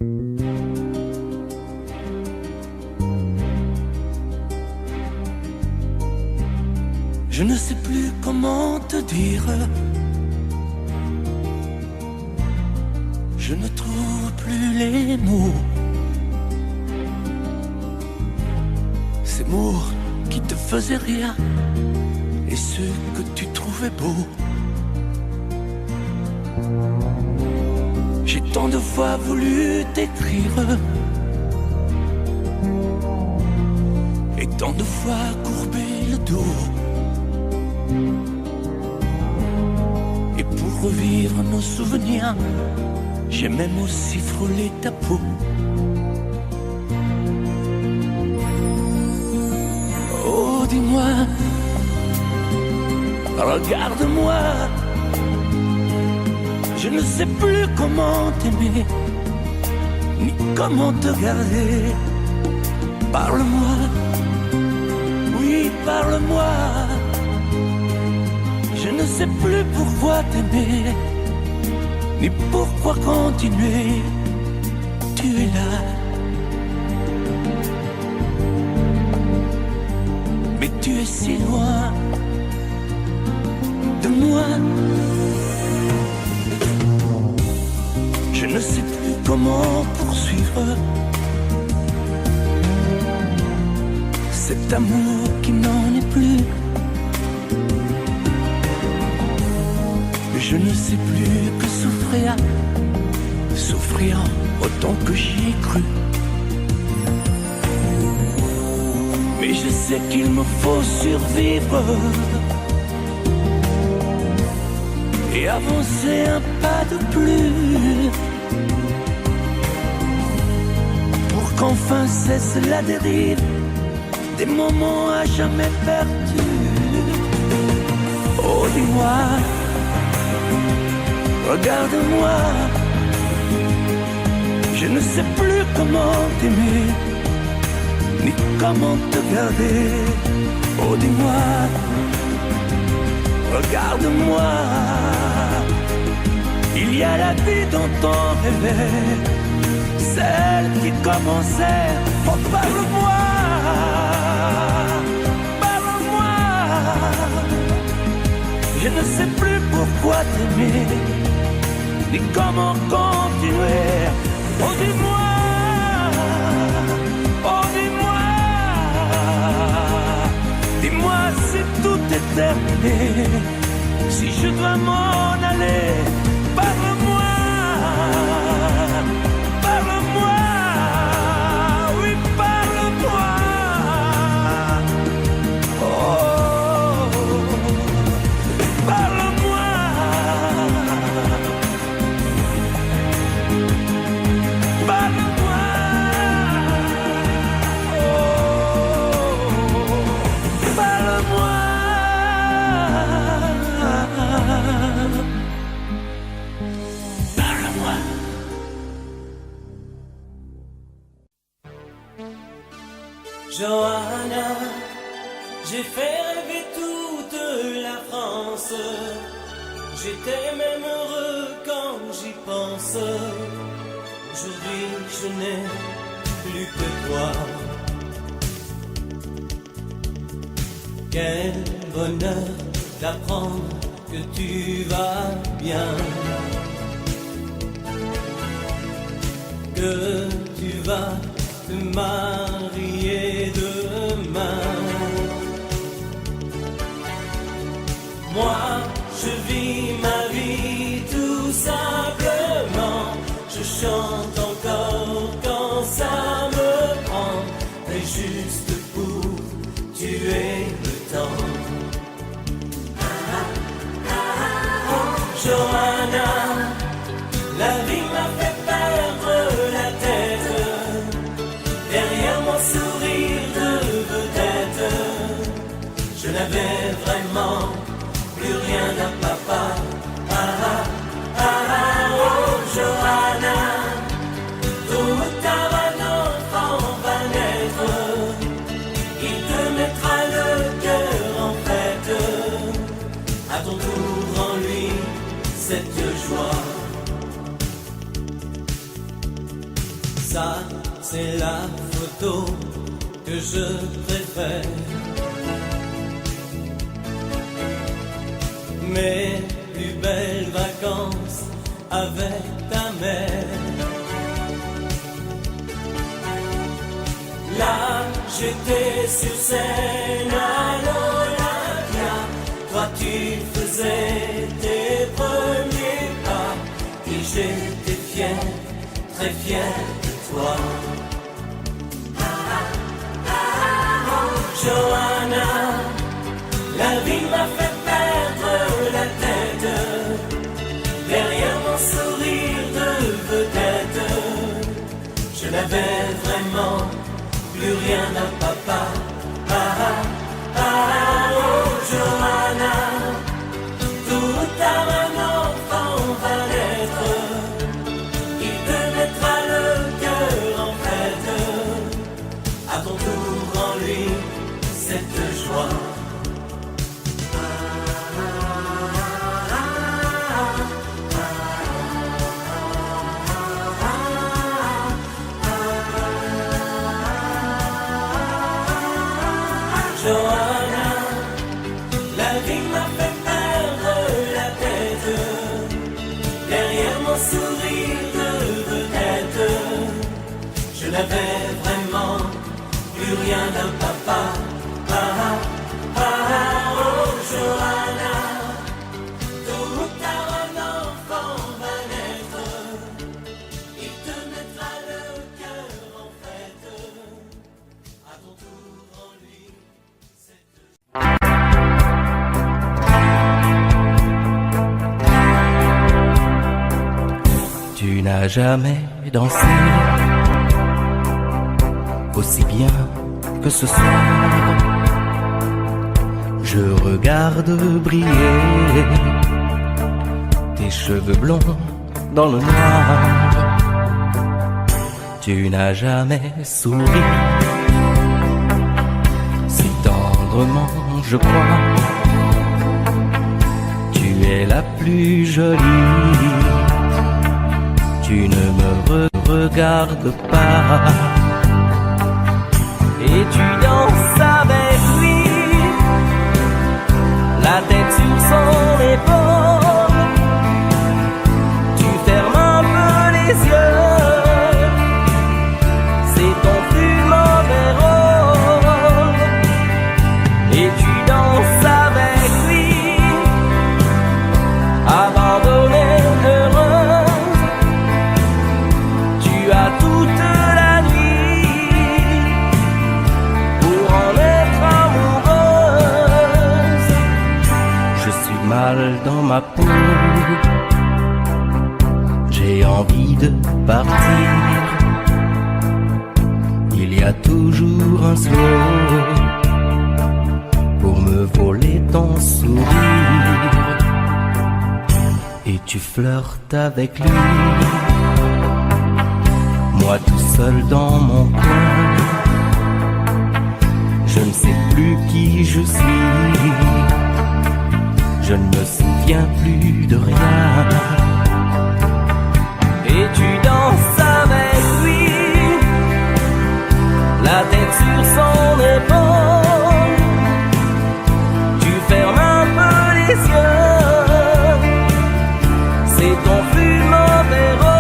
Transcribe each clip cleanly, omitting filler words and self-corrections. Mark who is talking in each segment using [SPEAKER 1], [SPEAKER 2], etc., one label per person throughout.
[SPEAKER 1] Je ne sais plus comment te dire. Je ne trouve plus les mots. Ces mots qui te faisaient rire et ceux que tu trouvais beaux. J'ai tant de fois voulu t'écrire et tant de fois courbé le dos. Et pour revivre nos souvenirs, j'ai même aussi frôlé ta peau. Oh, dis-moi, regarde-moi. Je ne sais plus comment t'aimer, ni comment te garder. Parle-moi, oui, parle-moi. Je ne sais plus pourquoi t'aimer, ni pourquoi continuer. Tu es là, mais tu es si loin de moi. Je ne sais plus comment poursuivre cet amour qui n'en est plus. Je ne sais plus que souffrir, souffrir autant que j'y ai cru. Mais je sais qu'il me faut survivre et avancer un pas de plus pour qu'enfin cesse la dérive des moments à jamais perdus. Oh, dis-moi, regarde-moi. Je ne sais plus comment t'aimer, ni comment te garder. Oh, dis-moi, regarde-moi. Il y a la vie dont on rêvait, celle qui commençait. Oh, parle-moi, parle-moi. Je ne sais plus pourquoi t'aimer, ni comment continuer. Oh, dis-moi, oh, dis-moi. Dis-moi si tout est terminé, si je dois m'en aller. Parle-moi, parle-moi, oui, parle-moi. Oh, parle-moi. Parle-moi. Oh, parle-moi.
[SPEAKER 2] Johanna, j'ai fait rêver toute la France. J'étais même heureux quand j'y pense. Aujourd'hui, je n'ai plus que toi. Quel bonheur d'apprendre que tu vas bien, que tu vas te marier demain. Moi, je vis ma vie tout simplement. Je chante encore quand ça me prend, mais juste pour tuer le temps. Johanna, la vie m'a fait perdre la tête. Derrière mon sourire de vedette, je n'avais vraiment plus rien à papa. Oh, Johanna, Ça, c'est la photo que je préfère. Mes plus belles vacances avec ta mère. Là, j'étais sur scène à l'Olympia. Toi, tu faisais tes premiers pas. Et j'étais fier, très fier de toi. Johanna, la vie m'a fait perdre la tête. Derrière mon sourire de vedette, je n'avais vraiment plus rien à papa. Oh Johanna, tout tard un enfant va naître. Il te mettra le cœur en fête. À ton tour en lui cette joie. Johanna, la vie m'a fait perdre la tête. Derrière mon sourire de vedette, je n'avais vraiment plus rien d'un papa. Oh Johanna, tôt ou tard un enfant va naître. Il te mettra le cœur en fête. À ton tour en lui.
[SPEAKER 1] Tu n'as jamais dansé aussi bien que ce soir. Je regarde briller tes cheveux blonds dans le noir. Tu n'as jamais souri si tendrement, je crois. Tu es la plus jolie. Tu ne me regardes pas. Et tu danses avec lui, la tête sur son épaule. Tu fermes un peu les yeux, c'est ton plus mauvais rôle. Et tu danses avec lui, abandonnée, heureuse. Tu as toute la nuit pour en être amoureuse. Je suis mal dans ma peau, j'ai envie de partir. Il y a toujours un slow pour me voler ton sourire. Et tu flirtes avec lui, moi tout seul dans mon coin. Je ne sais plus qui je suis, je ne me souviens plus de rien. Et tu danses avec lui, la tête sur son épaule. Tu fermes un peu les yeux, c'est ton plus mauvais rôle.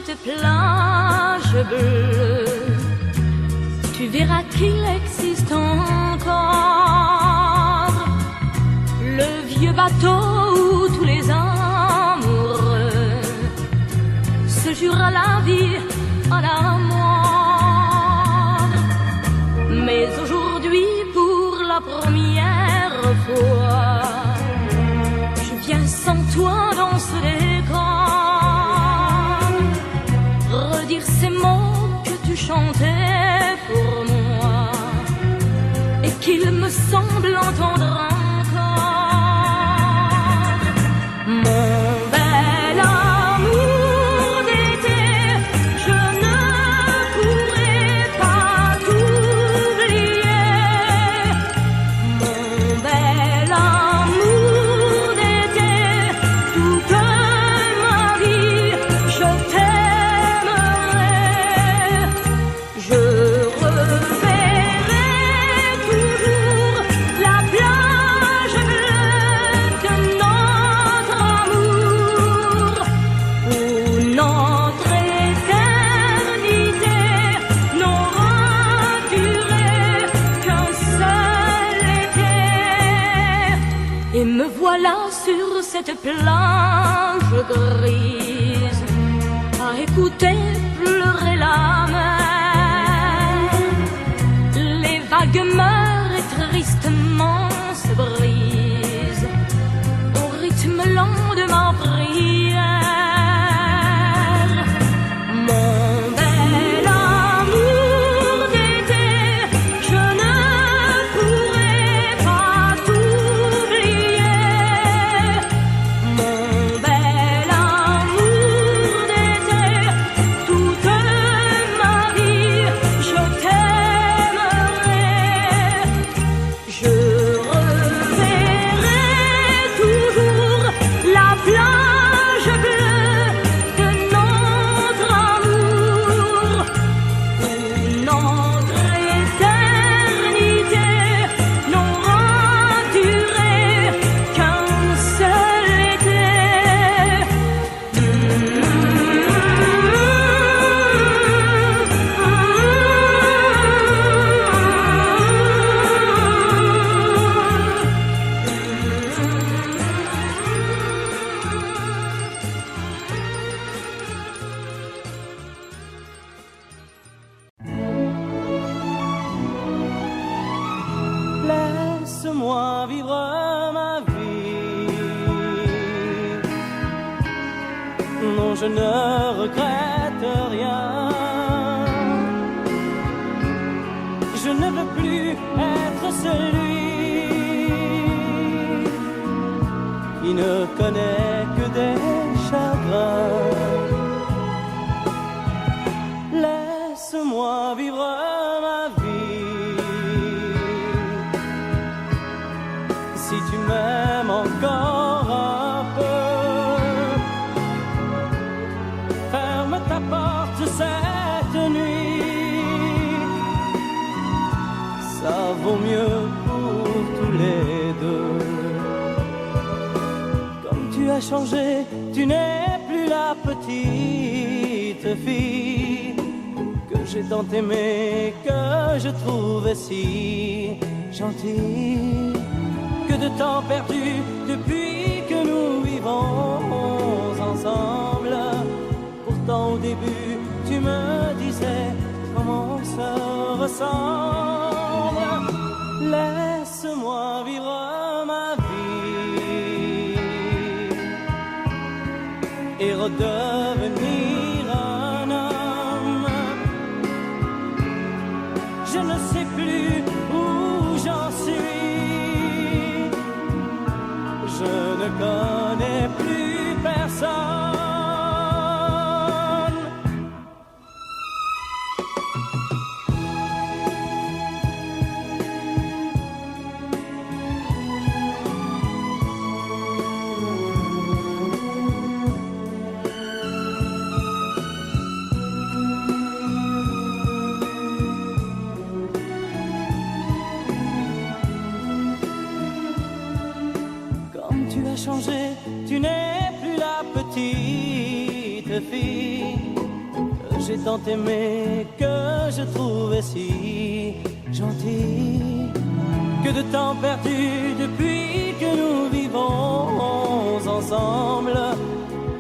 [SPEAKER 3] cette plage bleue, tu verras qu'il existe encore le vieux bateau où tous les amoureux se jurent la vie à la mort. Mais aujourd'hui, pour la première fois, je viens sans toi dans ce décor, redire ces mots que tu chantais pour moi et qu'il me semble entendre encore. Mon bel amour d'été, je ne pourrai pas t'oublier. Mon bel amour d'été, toute ma vie, je t'aimerai. Je reverrai toujours la plage bleue de notre amour, où notre éternité n'aura duré qu'un seul été. Et me voilà sur cette plage grise, à écouter pleurer la mer. Les vagues meurent et tristement se brisent au rythme lent de ma prière. Mon bel amour d'été, je ne pourrai pas t'oublier. Mon bel amour d'été, toute ma vie, je t'aimerai. Je reverrai toujours la plage bleue de notre amour, où notre éternité n'aura duré qu'un seul été.
[SPEAKER 1] Laisse-moi vivre ma vie. Non, je ne regrette rien. Je ne veux plus être celui qui ne connaît que des chagrins. Laisse-moi vivre ma vie. Si tu m'aimes encore un peu, ferme ta porte cette nuit. Ça vaut mieux pour tous les deux. Comme tu as changé, tu n'es plus la petite fille que j'ai tant aimée, que je trouvais si gentille. Que de temps perdu depuis que nous vivons ensemble. Pourtant au début tu me disais comment on se ressemble. Laisse-moi vivre ma vie et redevenir un homme. Je ne sais plus où j'en suis. Je ne connais plus personne. Tu as changé, tu n'es plus la petite fille j'ai tant aimé que je trouvais si gentil. Que de temps perdu depuis que nous vivons ensemble.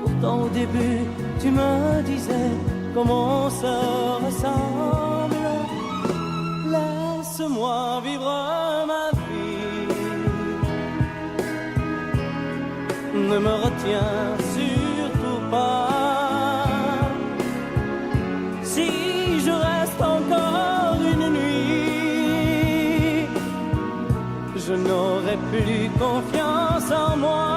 [SPEAKER 1] Pourtant au début tu me disais comment on se ressemble. Laisse-moi vivre ma vie. Ne me retiens surtout pas. Si je reste encore une nuit, je n'aurai plus confiance en moi.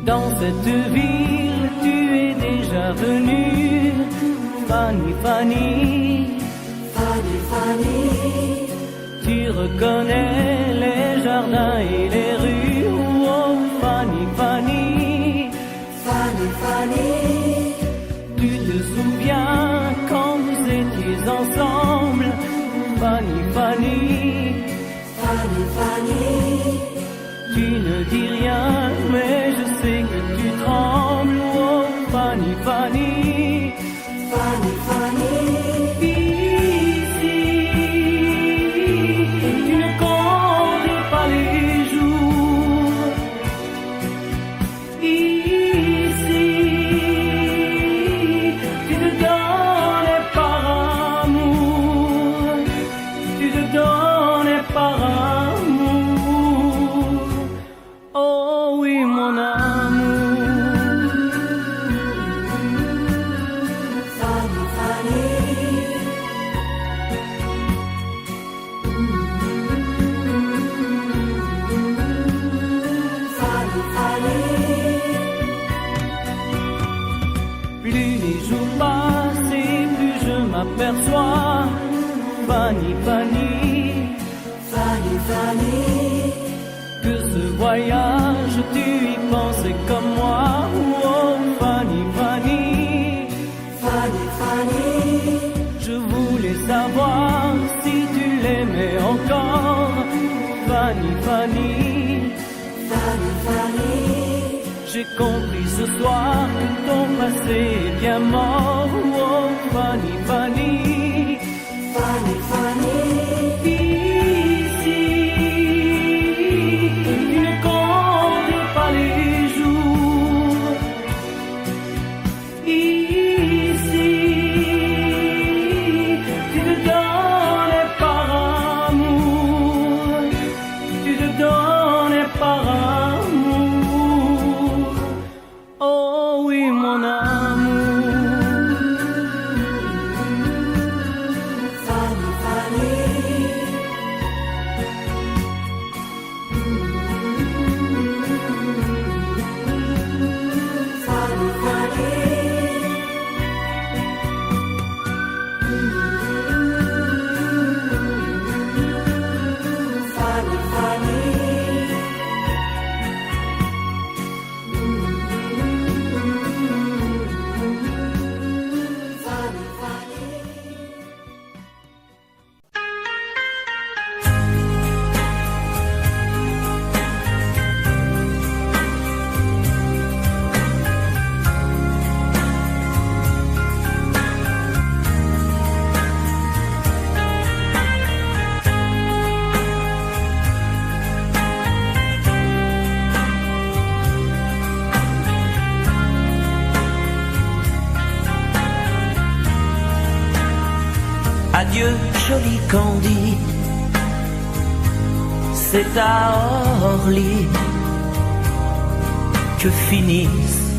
[SPEAKER 1] Dans cette ville, tu es déjà venue, Fanny, Fanny,
[SPEAKER 2] Fanny, Fanny,
[SPEAKER 1] tu reconnais les jardins et les rues, oh Fanny, Fanny,
[SPEAKER 2] Fanny, Fanny,
[SPEAKER 1] tu te souviens quand vous étiez ensemble, Fanny, Fanny,
[SPEAKER 2] Fanny, Fanny,
[SPEAKER 1] tu ne dis rien, mais je sais que tu trembles, oh Fanny, Fanny,
[SPEAKER 2] Fanny, Fanny,
[SPEAKER 1] ici, tu ne comptes pas les jours, ici, tu te donnes par amour, tu te donnes par amour, oh oui mon amour.
[SPEAKER 2] Fanny, Fanny, Fanny, Fanny,
[SPEAKER 1] Plus les jours passent et plus je m'aperçois, Fanny, Fanny,
[SPEAKER 2] Fanny, Fanny,
[SPEAKER 1] que ce voyage tu y pensais comme moi, oh Fanny, Fanny,
[SPEAKER 2] Fanny, Fanny,
[SPEAKER 1] je voulais savoir si tu l'aimais encore, Fanny, Fanny,
[SPEAKER 2] Fanny, Fanny,
[SPEAKER 1] j'ai compris ce soir que ton passé est bien mort, oh Fanny, Fanny,
[SPEAKER 2] Fanny, Fanny,
[SPEAKER 1] ici, tu ne comptes pas les jours, ici, tu te donnes par amour, tu te donnes par amour, oh oui mon amour. Adieu joli Candy, c'est à Orly que finissent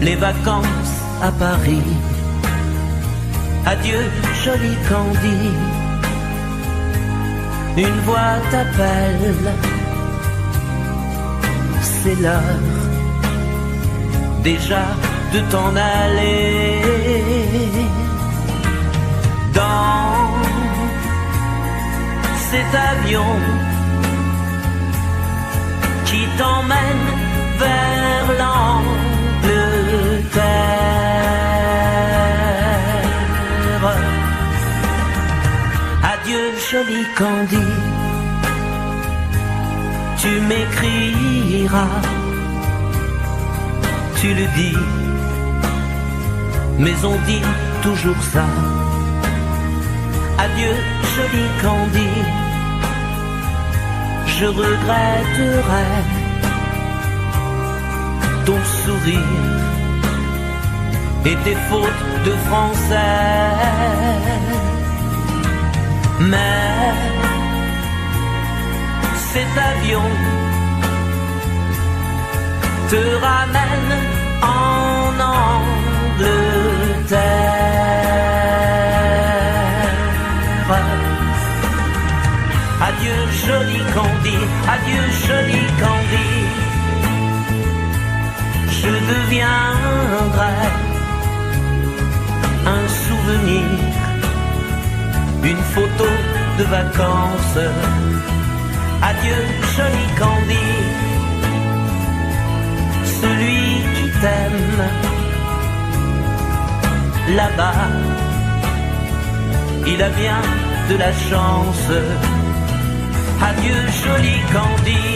[SPEAKER 1] les vacances à Paris. Adieu joli Candy, une voix t'appelle, c'est l'heure déjà de t'en aller. Dans cet avion qui t'emmène vers l'Angleterre. Adieu joli Candy, tu m'écriras, tu le dis, mais on dit toujours ça. Adieu joli Candy, je regretterai ton sourire et tes fautes de français. Mais cet avion te ramène en Angleterre. Adieu joli Candy, adieu joli Candy, je deviendrai un souvenir, une photo de vacances. Adieu joli Candy, celui qui t'aime là-bas, il a bien de la chance. Adieu joli Candy,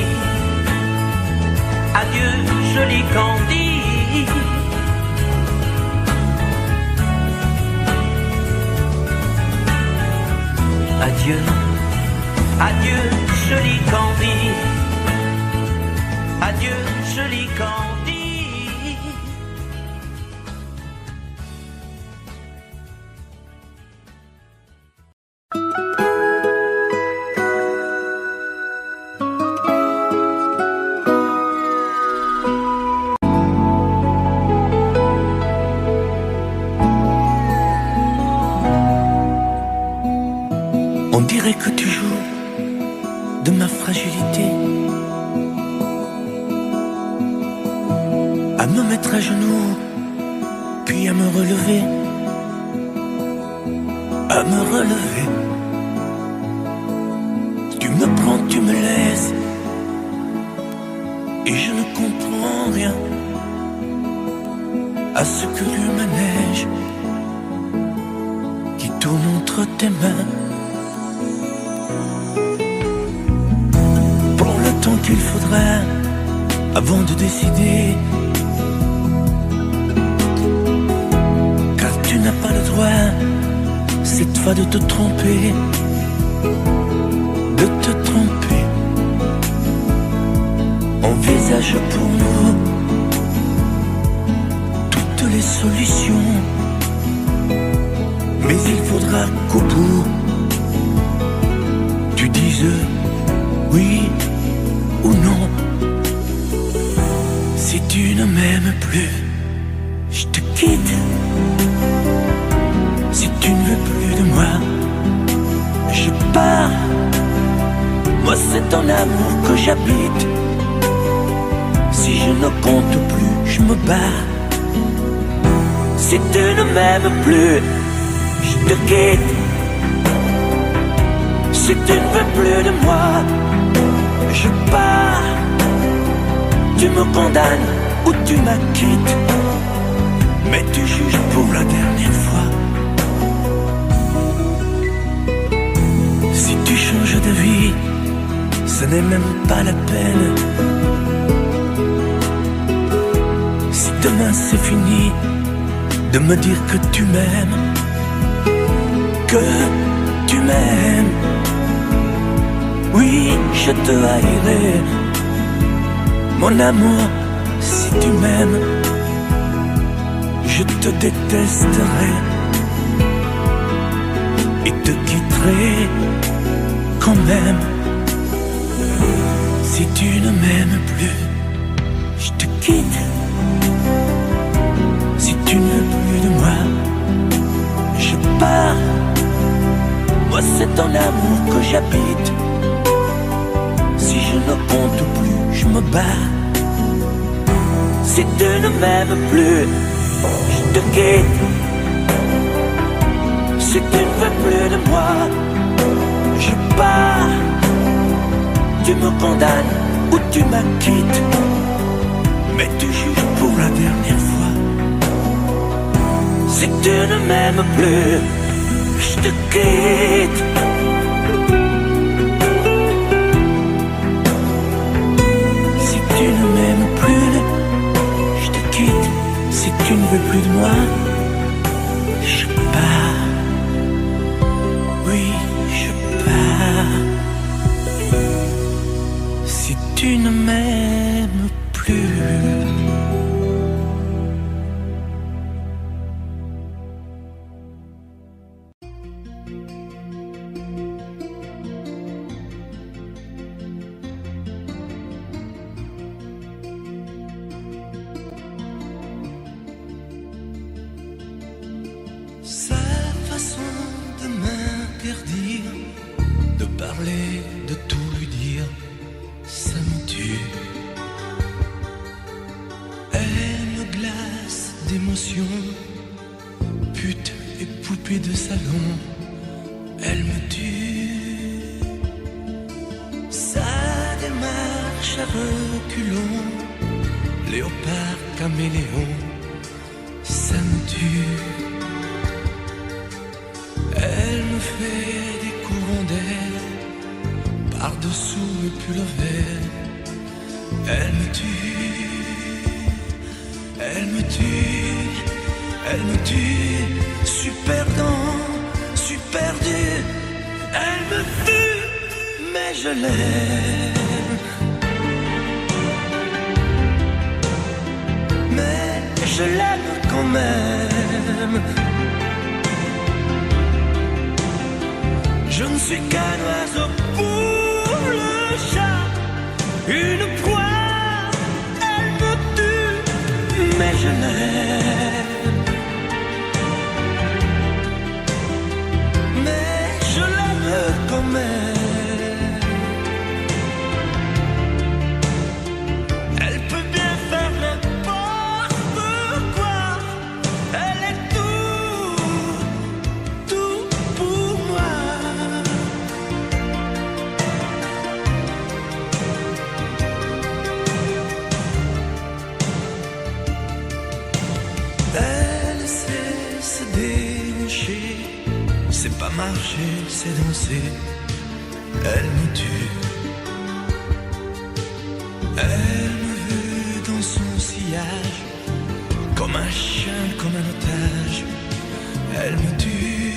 [SPEAKER 1] adieu joli Candy. Adieu, adieu joli Candy, adieu joli Candy.
[SPEAKER 4] On dirait que tu joues de ma fragilité, à me mettre à genoux, puis à me relever, à me relever. Tu me prends, tu me laisses, et je ne comprends rien à ce curieux manège qui tourne entre tes mains. Tant qu'il faudra avant de décider, car tu n'as pas le droit cette fois de te tromper, de te tromper. Envisage pour nous toutes les solutions, mais il faudra qu'au bout tu dises oui ou non. Si tu ne m'aimes plus, je te quitte. Si tu ne veux plus de moi, je pars. Moi c'est ton amour que j'habite. Si je ne compte plus, je me bats. Si tu ne m'aimes plus, je te quitte. Si tu ne veux plus de moi, je pars. Tu me condamnes ou tu m'acquittes, mais tu juges pour la dernière fois. Si tu changes de vie, ce n'est même pas la peine. Si demain c'est fini de me dire que tu m'aimes, que tu m'aimes, oui, je te haïrai, mon amour. Si tu m'aimes, je te détesterai. et te quitterai quand même. Si tu ne m'aimes plus, je te quitte. Si tu ne veux plus de moi, je pars. Moi c'est ton amour que j'habite. Si je ne compte plus, je me bats. Si tu ne m'aimes plus, je te quitte. Si tu ne veux plus de moi, je pars. Tu me condamnes ou tu m'acquittes, mais tu juges pour la dernière fois. Si tu ne m'aimes plus, je te quitte. Si tu ne m'aimes plus, je te quitte. Si tu ne veux plus de moi, je pars. Oui, je pars. Si tu ne m'aimes plus.
[SPEAKER 5] Sa façon de m'interdire de parler, de tout lui dire, ça me tue. Elle me glace d'émotion, pute et poupée de salon, elle me tue. Sa démarche à reculons, léopard caméléon, ça me tue. Elle me fait des courants d'air par-dessous mes pulls verts. Elle me tue, elle me tue, elle me tue. Super dans, super dur. Elle me tue, mais je l'aime. Mais je l'aime quand même. Je ne suis qu'un oiseau pour le chat, une proie, elle me tue, mais je l'aime. Mais je l'aime quand même. Elle peut bien faire n'importe quoi, elle est tout pour moi. Elle sait se déhancher, c'est pas marcher, c'est danser. Elle me tue. Elle me veut dans son sillage, comme un chien, comme un otage. Elle me tue.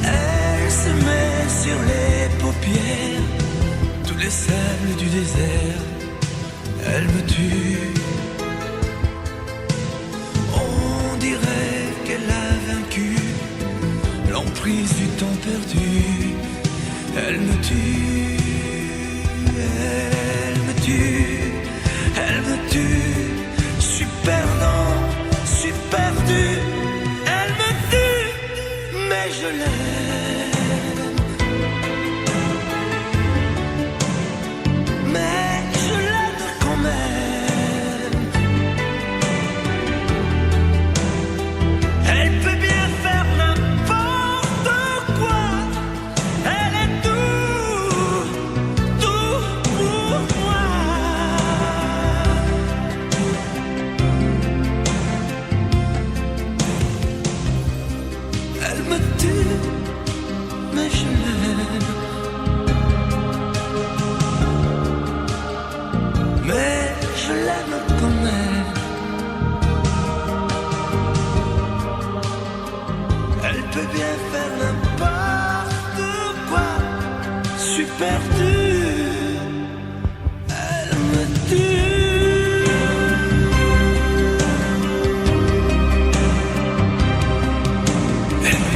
[SPEAKER 5] Elle se met sur les paupières tous les sables du désert. Elle me tue. Qu'elle a vaincu l'emprise du temps perdu. Elle me tue, elle me tue, elle me tue. Super non, super dur. Elle me tue, mais je l'aime. Mais je l'aime quand même. Elle peut bien faire n'importe quoi. Elle est tout pour moi. Elle me tue, mais je l'aime. Mais je l'aime quand même. Elle peut bien faire n'importe quoi. Super dur. Elle me tue. Elle me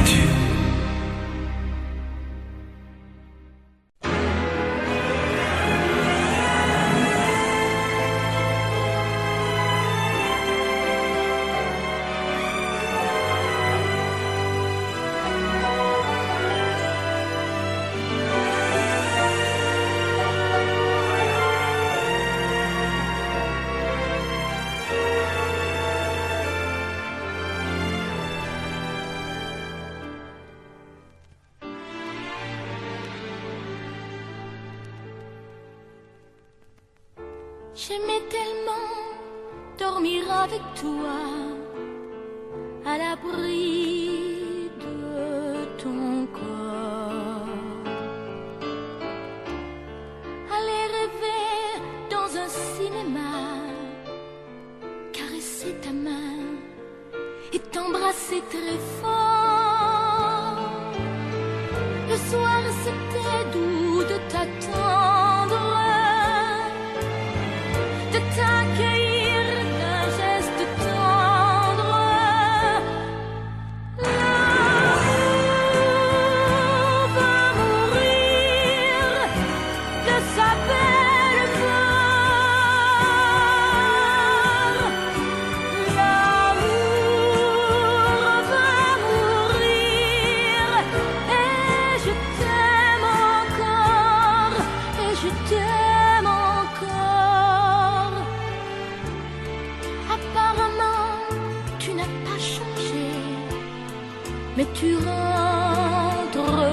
[SPEAKER 3] J'aimais tellement dormir avec toi, à l'abri de ton corps. Aller rêver dans un cinéma, caresser ta main et t'embrasser très fort. Le soir c'était doux de t'attendre, de t'accueillir d'un geste tendre. L'amour va mourir de sa belle mort. L'amour va mourir et je t'aime encore, et je t'aime encore. Apparemment, tu n'as pas changé, mais tu rentres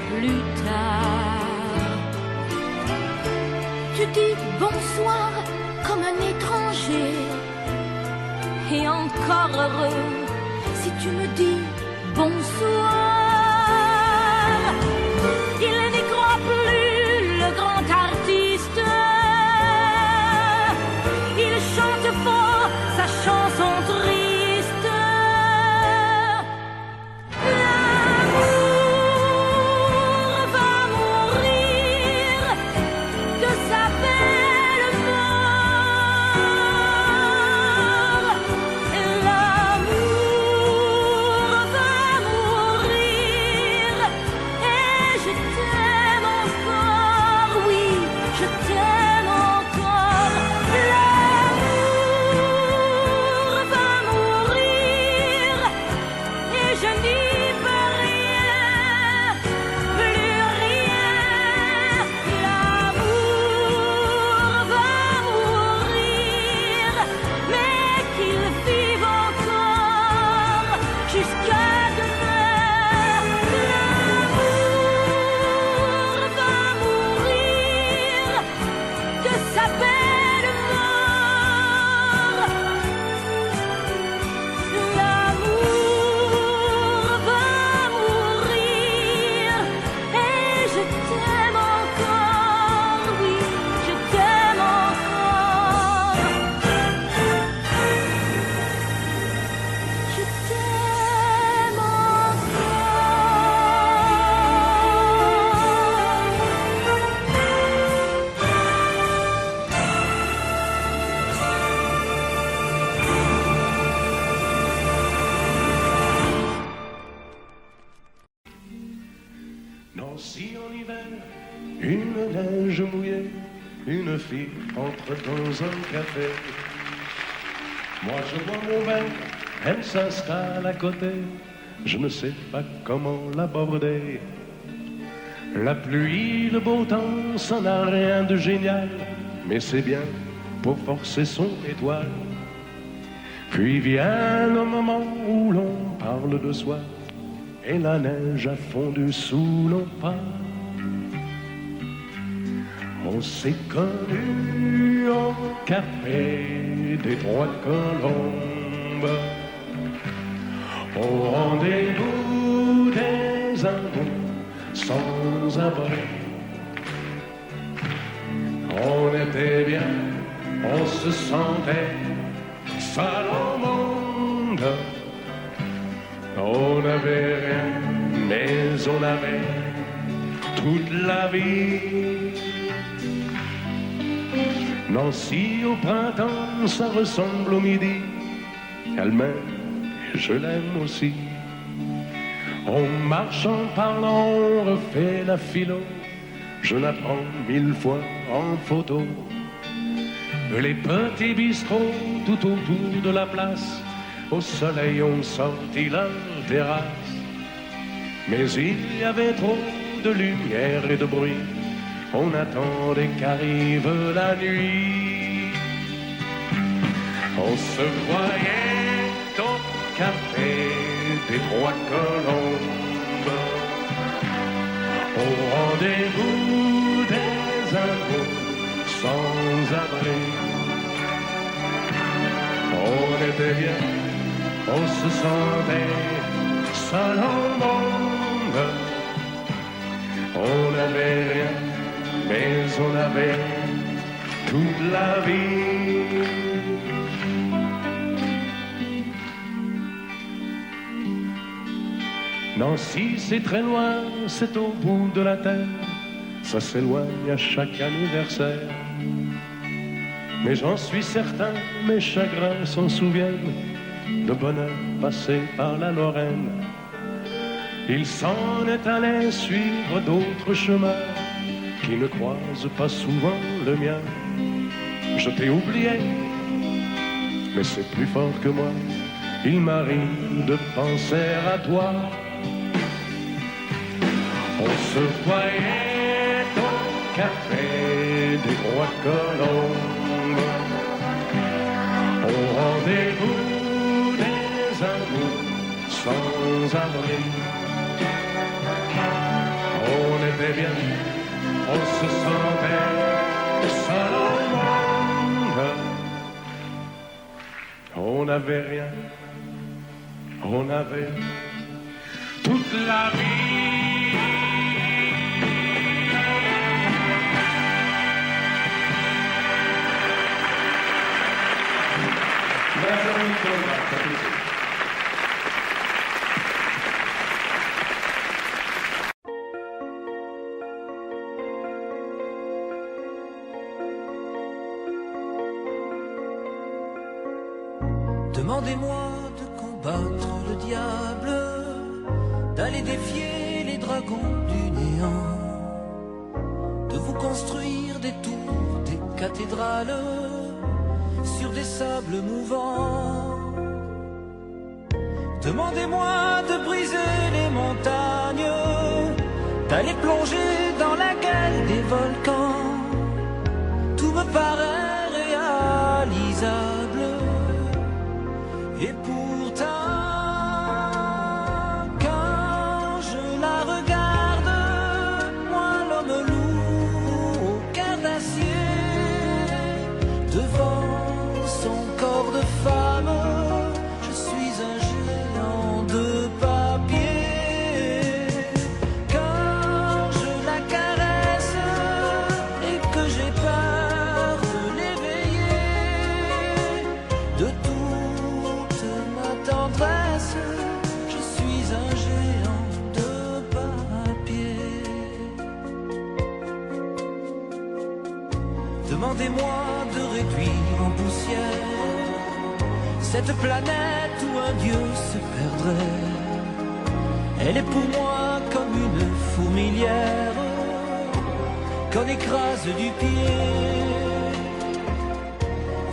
[SPEAKER 3] plus tard. Tu dis bonsoir comme un étranger, et encore heureux si tu me dis bonsoir. Il n'y croit plus, le grand artiste. Il chante fort sa chanson triste. L'amour va mourir de sa belle mort. Et l'amour va mourir et je t'aime encore, oui, je t'aime encore. L'amour va mourir et je n'y peux rien, plus rien. L'amour va mourir, mais qu'il vive encore jusqu'à demain. L'amour va mourir de sa belle mort. L'amour va mourir et je t'aime encore, oui, je t'aime encore. Je t'aime
[SPEAKER 6] Nancy en hiver, une neige mouillée, une fille entre dans un café. Moi je bois mon verre, elle s'installe à côté, je ne sais pas comment l'aborder. La pluie, le beau temps, ça n'a rien de génial, mais c'est bien pour forcer son étoile. Puis vient le moment où l'on parle de soi, et la neige a fondu sous nos pas. On s'est connus au café des Trois Colombes, au rendez-vous des amours sans abri. On était bien, on se sentait seul au monde. On n'avait rien, mais on avait toute la vie. Nancy au printemps, ça ressemble au midi. Elle m'aime et je l'aime aussi. On marche en parlant, on refait la philo. Je la prends 1000 fois en photo. Les petits bistrots tout autour de la place, au soleil ont sorti leur terrasse. Mais il y avait trop de lumière et de bruit, on attendait qu'arrive la nuit. On se voyait au café des Trois Colombes, au rendez-vous des amours sans abri. On était bien, on se sentait seul au monde. On n'avait rien, mais on avait toute la vie. Nancy, c'est très loin, c'est au bout de la terre. Ça s'éloigne à chaque anniversaire. Mais j'en suis certain, mes chagrins s'en souviennent, de bonheur passé par la Lorraine. Il s'en est allé suivre d'autres chemins qui ne croisent pas souvent le mien. Je t'ai oublié, mais c'est plus fort que moi. Il m'arrive de penser à toi. On se voyait au café des Trois Colombes, au rendez-vous des amours sans abri. On était bien, on se sentait seul au monde. On n'avait rien, on avait toute la vie.
[SPEAKER 2] Demandez-moi de combattre le diable, d'aller défier les dragons du néant, de vous construire des tours, des cathédrales sur des sables mouvants. Demandez-moi de briser les montagnes, d'aller plonger dans la gueule des volcans. Tout me paraît réalisable. Et pourtant, quand je la regarde, moi l'homme loup au cœur d'acier, devant son corps de femme, je suis un géant de papier. Quand je la caresse et que j'ai peur de l'éveiller, de toute ma tendresse, je suis un géant de papier. Demandez-moi de réduire en poussière cette planète où un dieu se perdrait. Elle est pour moi comme une fourmilière qu'on écrase du pied.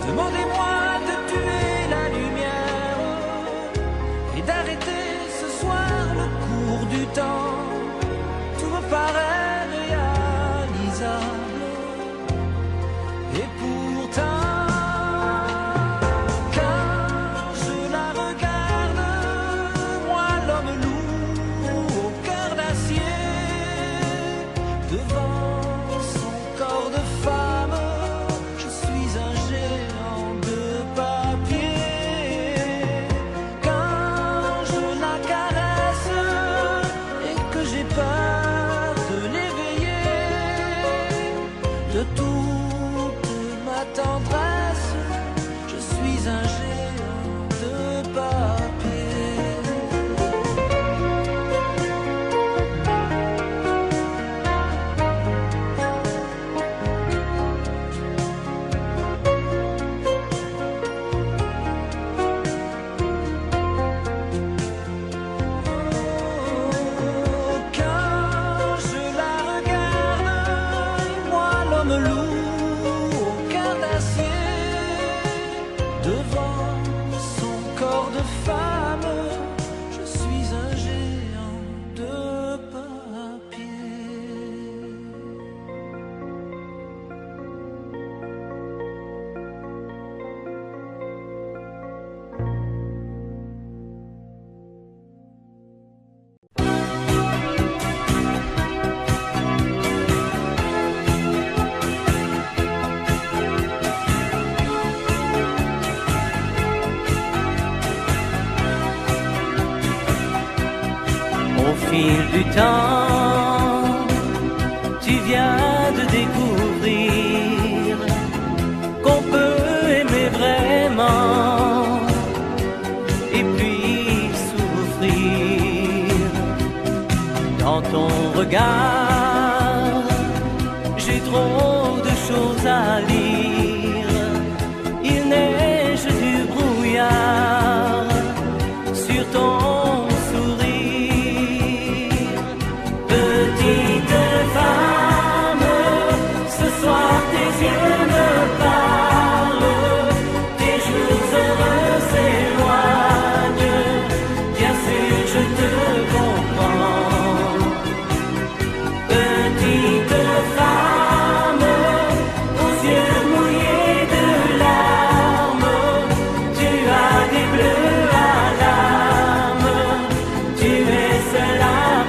[SPEAKER 2] Demandez-moi de tuer la lumière et d'arrêter ce soir le cours du temps. Tout me paraît réalisable. Et pourtant, quand je la regarde, moi l'homme loup au cœur d'acier, devant son corps de femme, je suis un géant de papier. Quand je la caresse et
[SPEAKER 1] fil du temps, tu viens de découvrir qu'on peut aimer vraiment et puis souffrir. Dans ton regard, j'ai trop de choses à lire. Il neige du brouillard sur ton sourire. Petite femme, ce soir tes yeux me parlent, tes jours heureux s'éloignent. Bien sûr, je te comprends. Petite femme, aux yeux mouillés de larmes, tu as des bleus à l'âme, tu es seul à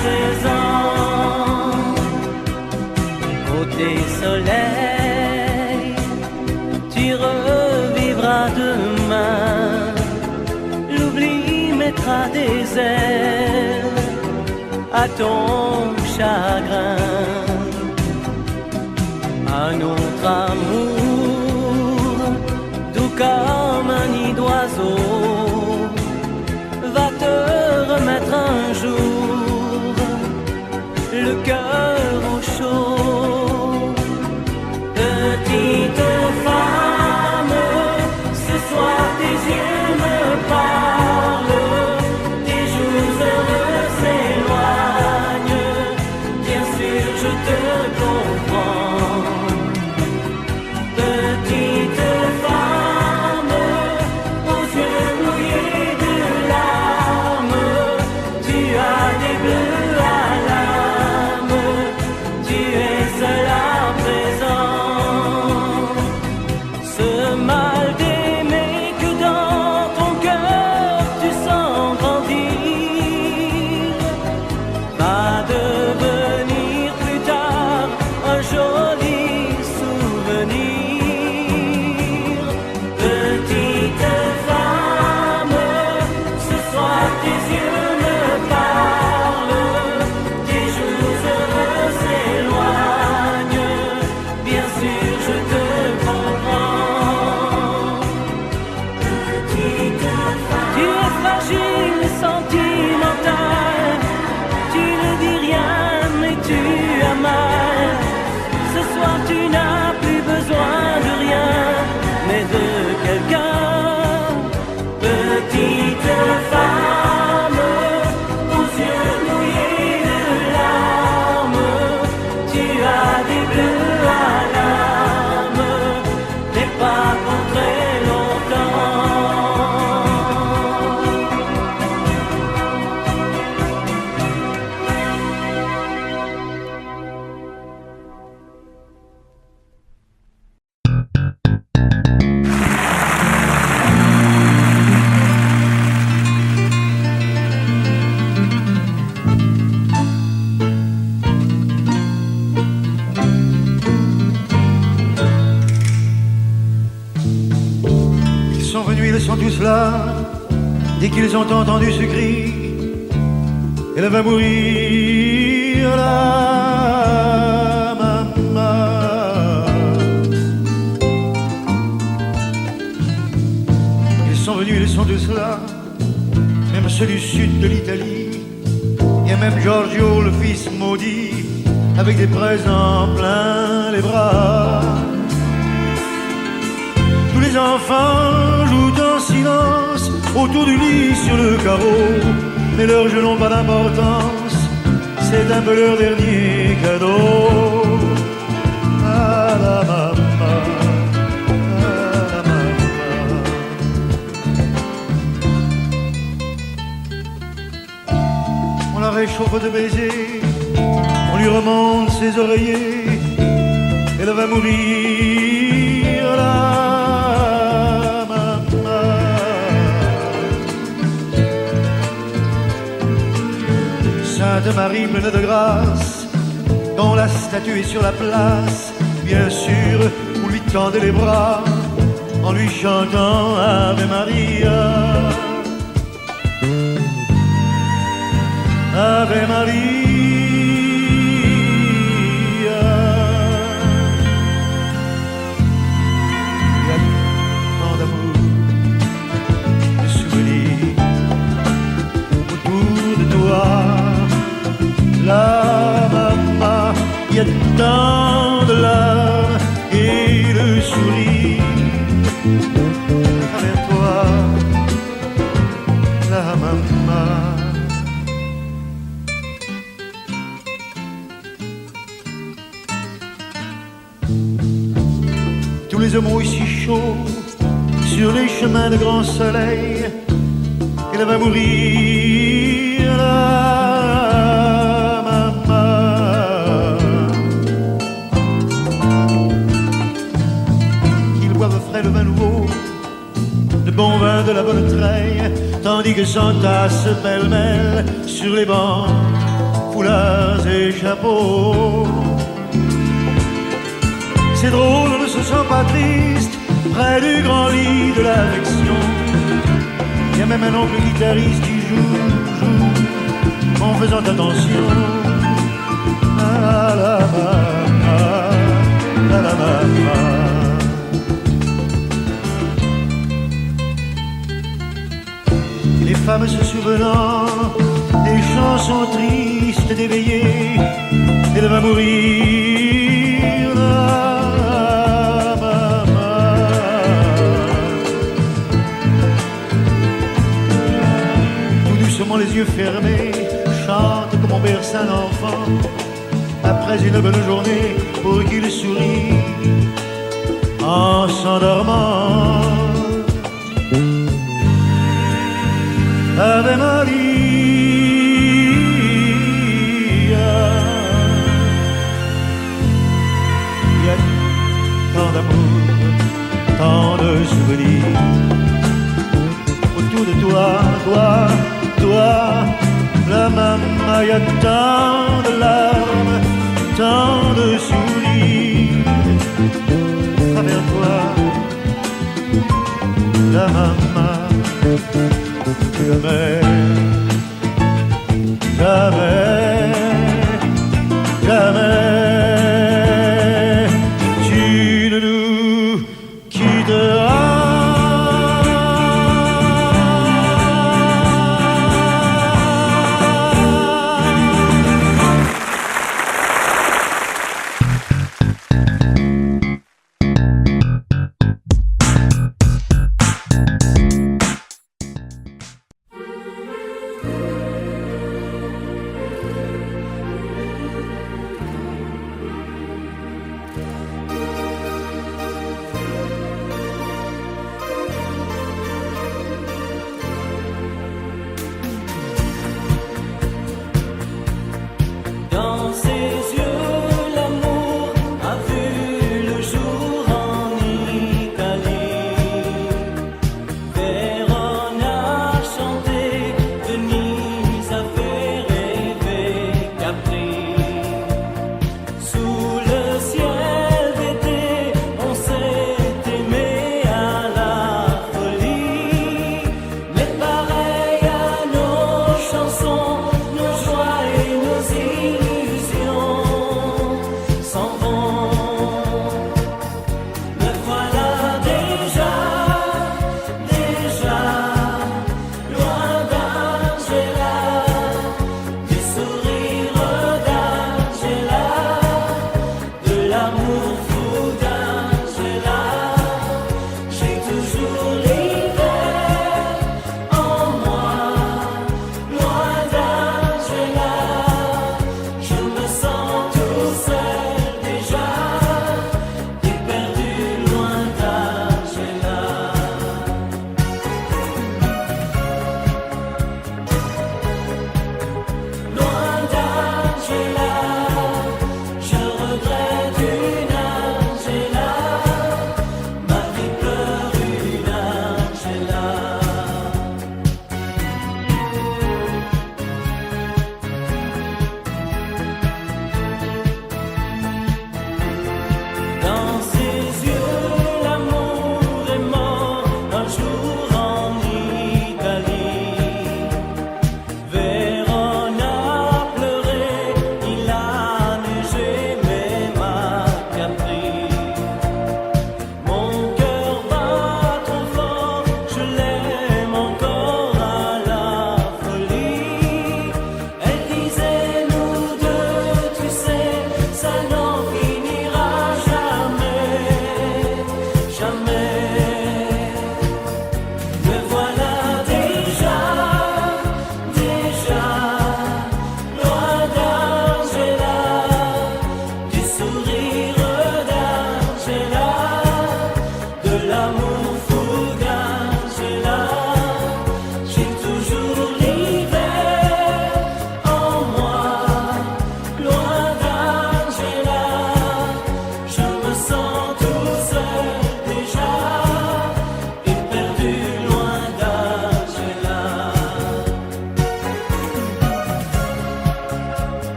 [SPEAKER 1] présent. Côté soleil, tu revivras demain, l'oubli mettra des ailes à ton chagrin. Un autre amour, doux comme un nid d'oiseau, va te remettre un jour le cœur au chaud. Petite femme, ce soir tes yeux me parlent, tes jours heureux s'éloignent. Bien sûr, je te comprends. Petite femme, aux yeux mouillés de larmes, tu as des bleus à l'âme, tu es seul à présent. Ce mal d'aimer que dans ton cœur tu sens grandir va devenir plus tard un joli souvenir. Petite femme, ce soir tes yeux me parlent, tes jours heureux s'éloignent. Bien sûr, je te comprends. Petite femme, tu es fragile et sentimentale, tu ne dis rien mais tu as mal. Ce soir tu n'as plus besoin de rien, mais de quelqu'un. Petite femme, aux yeux mouillés de larmes, tu as des bleus à l'âme, mais pas pour très longtemps.
[SPEAKER 7] Ils sont venus, ils sont tous là. Dès qu'ils ont entendu ce cri, elle va mourir là, maman. Ils sont venus, ils sont tous là. Même ceux du sud de l'Italie. Il y a même Giorgio, le fils maudit, avec des présents plein les bras. Tous les enfants jouent en silence autour du lit sur le carreau, mais leurs jeux n'ont pas d'importance, c'est un peu leur dernier cadeau. Ah la maman, ah la maman. On la réchauffe de baisers, on lui remonte ses oreillers, elle va mourir là. Sainte Marie pleine de grâce, dont la statue est sur la place, bien sûr, vous lui tendez les bras en lui chantant Ave Maria. Ave Maria. Il y a tant d'amour, de souvenirs autour de toi. La maman, il y a tant de larmes et de sourires à travers toi. La maman. Tous les hommes ici chauds sur les chemins de grand soleil, elle va mourir, la maman. Qu'ils boivent frais le vin nouveau, le bon vin de la bonne treille, tandis que s'entassent pêle-mêle sur les bancs foulards et chapeaux. C'est drôle, on ne se sent pas triste près du grand lit de l'affection. Il y a même un oncle guitariste qui joue en faisant attention à la maman, à la maman. Et les femmes se souvenant des chansons tristes d'éveillés, elle va mourir, la maman. Tout doucement les yeux fermés, chante comme on berce un enfant après une bonne journée pour qu'il sourie en s'endormant. Ave Maria. Il y a tant d'amour, tant de souvenirs autour de toi, toi, la maman. Il y a tant de larmes, tant de sourires à travers toi, la maman. Jamais, jamais, jamais, tu ne nous quitteras.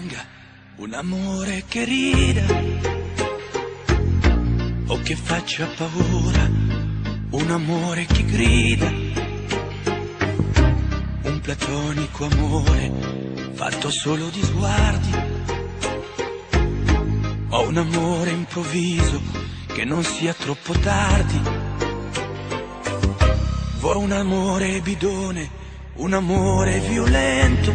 [SPEAKER 5] pianga, un amore che rida o che faccia paura, un amore che grida, un platonico amore fatto solo di sguardi, o un amore improvviso che non sia troppo tardi. Vuoi un amore bidone, un amore violento,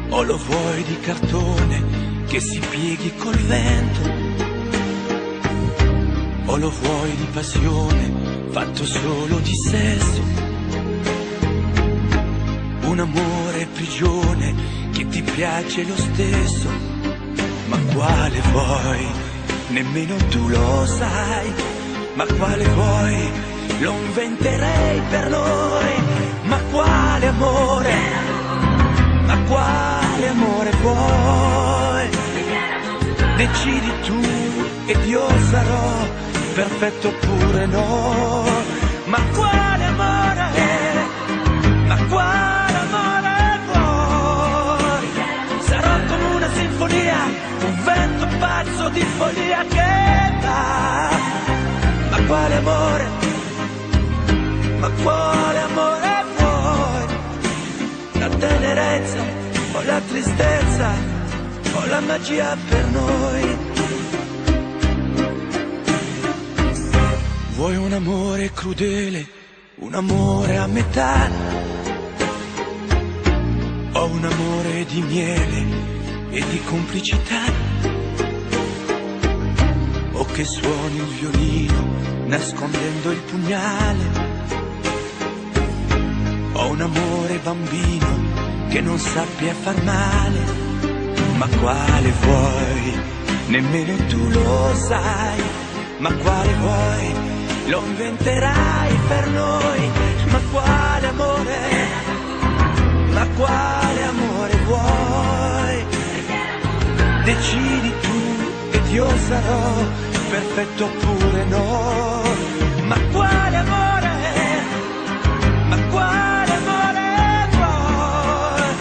[SPEAKER 5] o lo vuoi di cartone che si pieghi col vento, o lo vuoi di passione fatto solo di sesso, un amore prigione che ti piace lo stesso. Ma quale vuoi? Nemmeno tu lo sai. Ma quale vuoi? Lo inventerei per noi. Ma quale amore? Ma quale amore vuoi? Decidi tu ed io sarò perfetto oppure no. Ma quale amore? Ma quale amore vuoi? Sarò come una sinfonia, un vento pazzo di follia che va. Ma quale amore? Ma quale amore vuoi? La tenerezza o la tristezza o la magia per noi? Vuoi un amore crudele, un amore a metà, o un amore di miele e di complicità, o che suoni il violino nascondendo il pugnale, o un amore bambino che non sappia far male. Ma quale vuoi? Nemmeno tu lo sai. Ma quale vuoi? Lo inventerai per noi. Ma quale amore? Ma quale amore vuoi? Decidi tu ed io sarò perfetto oppure no. Ma quale amore? Ma quale amore vuoi?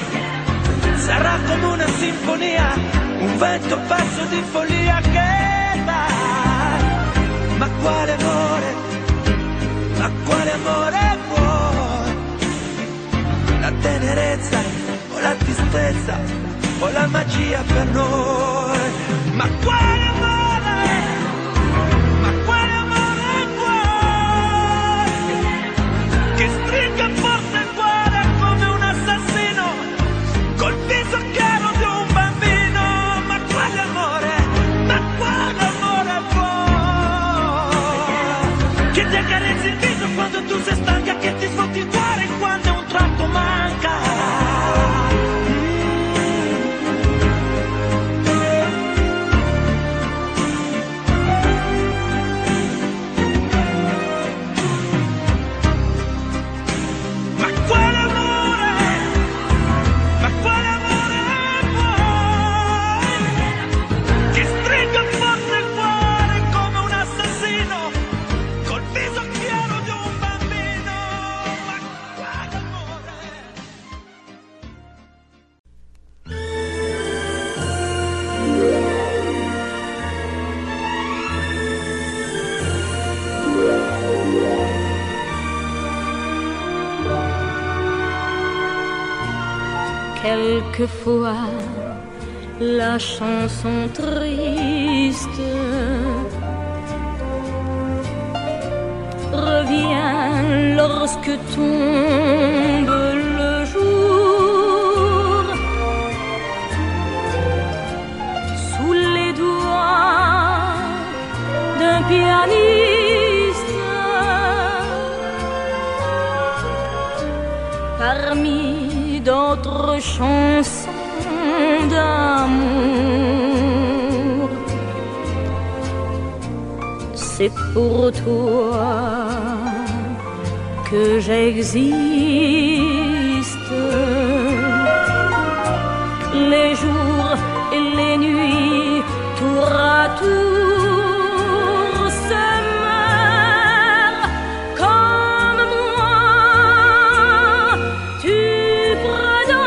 [SPEAKER 5] Sarà come una sinfonia, un vento pazzo di follia che va. Ma quale amore? Ma quale amore vuoi? La tenerezza o la tristezza o la magia per noi? Ma quale amore? Ma quale amore vuoi? Che stringa forte il cuore come un assassino col viso chiaro di un bambino. Ma quale amore? Ma quale amore vuoi? Che ti accarezzi il viso quando tu sei stanca, che ti sfotti il cuore quando un tratto manca.
[SPEAKER 3] Quelquefois, la chanson triste revient lorsque tombe le jour. Sous les doigts d'un pianiste, parmi d'autres chansons d'amour, c'est pour toi que j'existe. Les jours et les nuits, tour à tour, se meurent comme moi. Tu pardonnes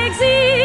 [SPEAKER 3] exil.